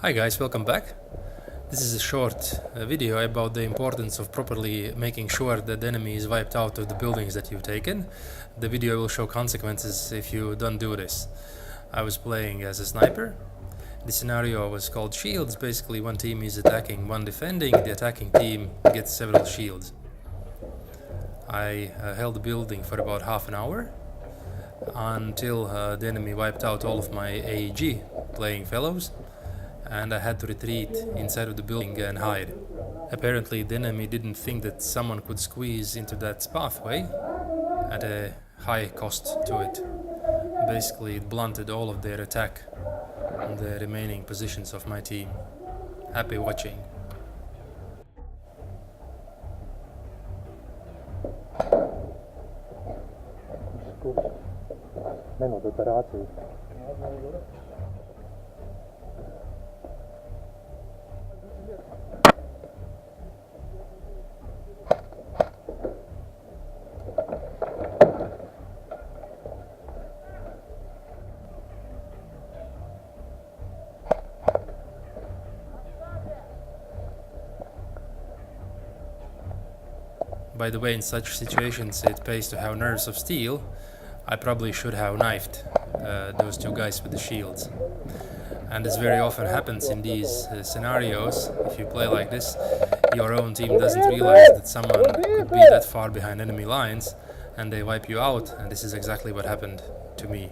Hi guys, welcome back. This is a short video about the importance of properly making sure that the enemy is wiped out of the buildings that you've taken. The video will show consequences if you don't do this. I was playing as a sniper. The scenario was called shields. Basically, one team is attacking, one defending. The attacking team gets several shields. I held the building for about half an hour until the enemy wiped out all of my AEG playing fellows, and I had to retreat inside of the building and hide. Apparently the enemy didn't think that someone could squeeze into that pathway at a high cost to it. Basically it blunted all of their attack on the remaining positions of my team. Happy watching. By the way, in such situations it pays to have nerves of steel. I probably should have knifed those two guys with the shields. And this very often happens in these scenarios. If you play like this, your own team doesn't realize that someone could be that far behind enemy lines and they wipe you out, and this is exactly what happened to me.